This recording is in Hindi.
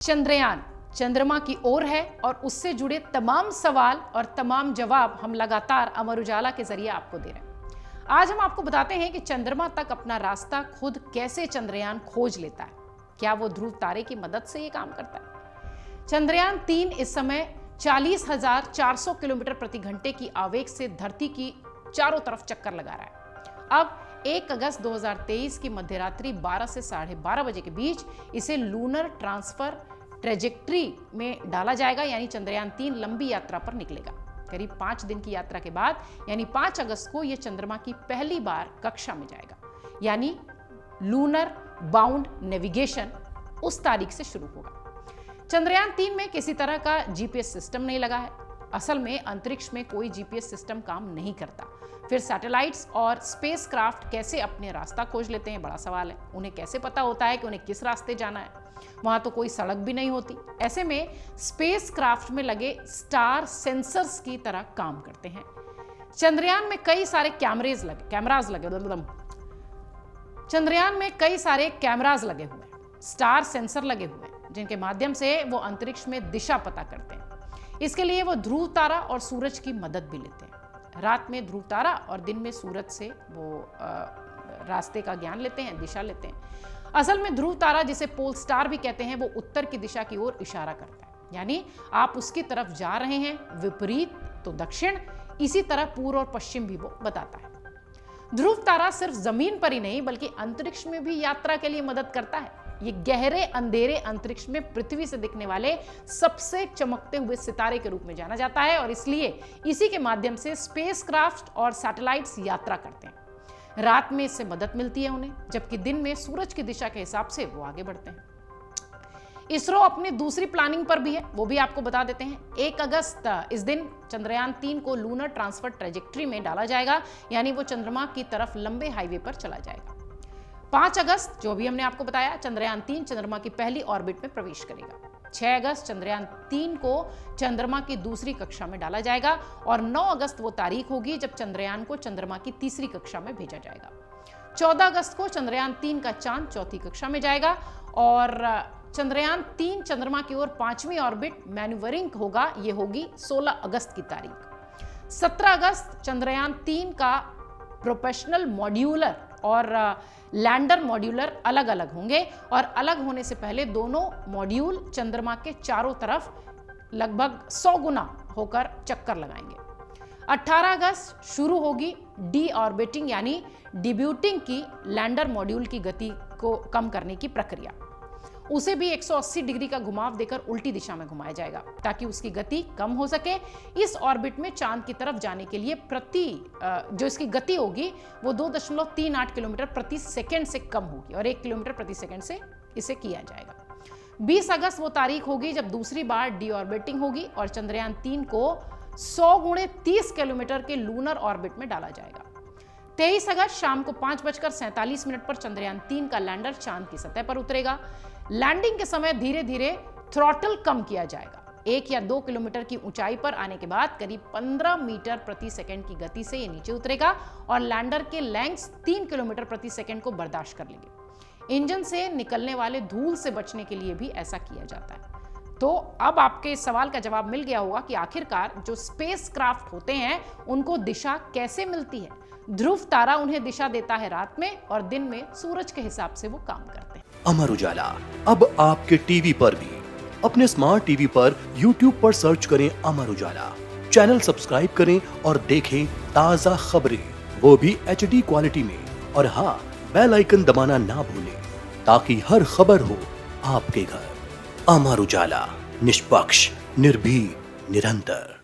चंद्रयान चंद्रमा की ओर है और उससे जुड़े तमाम सवाल और तमाम जवाब हम लगातार अमर उजाला के जरिए आपको दे रहे हैं। आज हम आपको बताते हैं कि चंद्रमा तक अपना रास्ता खुद कैसे चंद्रयान खोज लेता है। क्या वो ध्रुव तारे की मदद से ये काम करता है? चंद्रयान 3 इस समय 40,400 किलोमीटर प्रति घंटे की आवेग से धरती की चारों तरफ चक्कर लगा रहा है। अब 1 अगस्त 2023 की मध्यरात्रि 12 से 12:30 बजे के बीच इसे लूनर ट्रांसफर ट्रेजेक्ट्री में डाला जाएगा, यानी चंद्रयान 3 लंबी यात्रा पर निकलेगा। करीब 5 दिन की यात्रा के बाद यानी 5 अगस्त को यह चंद्रमा की पहली बार कक्षा में जाएगा, यानी लूनर बाउंड नेविगेशन उस तारीख से शुरू होगा। चंद्रयान 3 में किसी तरह का जीपीएस सिस्टम नहीं लगा है। असल में अंतरिक्ष में कोई जीपीएस सिस्टम काम नहीं करता। फिर सैटेलाइट्स और स्पेसक्राफ्ट कैसे अपने रास्ता खोज लेते हैं, बड़ा सवाल है। उन्हें कैसे पता होता है कि उन्हें किस रास्ते जाना है? वहां तो कोई सड़क भी नहीं होती। ऐसे में स्पेसक्राफ्ट में लगे स्टार सेंसर्स की तरह काम करते हैं। चंद्रयान में कई सारे कैमराज लगे चंद्रयान में कई सारे कैमराज लगे हुए हैं, स्टार सेंसर लगे हुए हैं, जिनके माध्यम से वो अंतरिक्ष में दिशा पता करते हैं। इसके लिए वो ध्रुव तारा और सूरज की मदद भी लेते हैं। रात में ध्रुव तारा और दिन में सूरज से वो रास्ते का ज्ञान लेते हैं, दिशा लेते हैं। असल में ध्रुव तारा, जिसे पोल स्टार भी कहते हैं, वो उत्तर की दिशा की ओर इशारा करता है, यानी आप उसकी तरफ जा रहे हैं। विपरीत तो दक्षिण, इसी तरह पूर्व और पश्चिम भी वो बताता है। ध्रुव तारा सिर्फ जमीन पर ही नहीं बल्कि अंतरिक्ष में भी यात्रा के लिए मदद करता है। ये गहरे अंधेरे अंतरिक्ष में पृथ्वी से दिखने वाले सबसे चमकते हुए सितारे के रूप में जाना जाता है और इसलिए इसी के माध्यम से स्पेसक्राफ्ट और सैटेलाइट्स यात्रा करते हैं। रात में इससे मदद मिलती है उन्हें, जबकि दिन में सूरज की दिशा के हिसाब से वो आगे बढ़ते हैं। इसरो अपनी दूसरी प्लानिंग पर भी है, वो भी आपको बता देते हैं। 1 अगस्त इस दिन चंद्रयान 3 को लूनर ट्रांसफर ट्रेजेक्ट्री में डाला जाएगा, यानी वो चंद्रमा की तरफ लंबे हाईवे पर चला जाएगा। 5 अगस्त, जो भी हमने आपको बताया, चंद्रयान 3 चंद्रमा की पहली ऑर्बिट में प्रवेश करेगा। 6 अगस्त चंद्रयान 3 को चंद्रमा की दूसरी कक्षा में डाला जाएगा और 9 अगस्त वो तारीख होगी जब चंद्रयान को चंद्रमा की तीसरी कक्षा में भेजा जाएगा। 14 अगस्त को चंद्रयान 3 का चांद चौथी कक्षा में जाएगा और चंद्रयान 3 चंद्रमा की ओर 5वीं ऑर्बिट मैन्यूवरिंग होगा, ये होगी 16 अगस्त की तारीख। 17 अगस्त चंद्रयान 3 का प्रोपेशनल मॉड्यूलर और लैंडर मॉड्यूलर अलग अलग होंगे और अलग होने से पहले दोनों मॉड्यूल चंद्रमा के चारों तरफ लगभग 100 गुना होकर चक्कर लगाएंगे। 18 अगस्त शुरू होगी डी ऑर्बिटिंग यानी डिब्यूटिंग की लैंडर मॉड्यूल की गति को कम करने की प्रक्रिया। उसे भी 180 डिग्री का घुमाव देकर उल्टी दिशा में घुमाया जाएगा ताकि उसकी गति कम हो सके। इस ऑर्बिट में चांद की तरफ जाने के लिए जो इसकी गति होगी वो 2.38 किलोमीटर प्रति सेकंड से कम होगी और 1 किलोमीटर प्रति सेकंड से इसे किया जाएगा। 20 अगस्त वो तारीख होगी जब दूसरी बार डी ऑर्बिटिंग होगी और चंद्रयान 3 को 100 × 30 किलोमीटर के लूनर ऑर्बिट में डाला जाएगा। 23 अगस्त शाम को 5:47 पर चंद्रयान 3 का लैंडर चांद की सतह पर उतरेगा। लैंडिंग के समय धीरे धीरे थ्रॉटल कम किया जाएगा। 1 या 2 किलोमीटर की ऊंचाई पर आने के बाद करीब 15 मीटर प्रति सेकंड की गति से ये नीचे उतरेगा और लैंडर के लेंग्स 3 किलोमीटर प्रति सेकंड को बर्दाश्त कर लेंगे। इंजन से निकलने वाले धूल से बचने के लिए भी ऐसा किया जाता है। तो अब आपके इस सवाल का जवाब मिल गया होगा कि आखिरकार जो स्पेसक्राफ्ट होते हैं उनको दिशा कैसे मिलती है। ध्रुव तारा उन्हें दिशा देता है रात में और दिन में सूरज के हिसाब से वो काम करते हैं। अमर उजाला अब आपके टीवी पर भी। अपने स्मार्ट टीवी पर YouTube पर सर्च करें अमर उजाला, चैनल सब्सक्राइब करें और देखें ताजा खबरें, वो भी HD क्वालिटी में। और हाँ, बेल आइकन दबाना ना भूलें ताकि हर खबर हो आपके घर। अमर उजाला, निष्पक्ष, निर्भीक, निरंतर।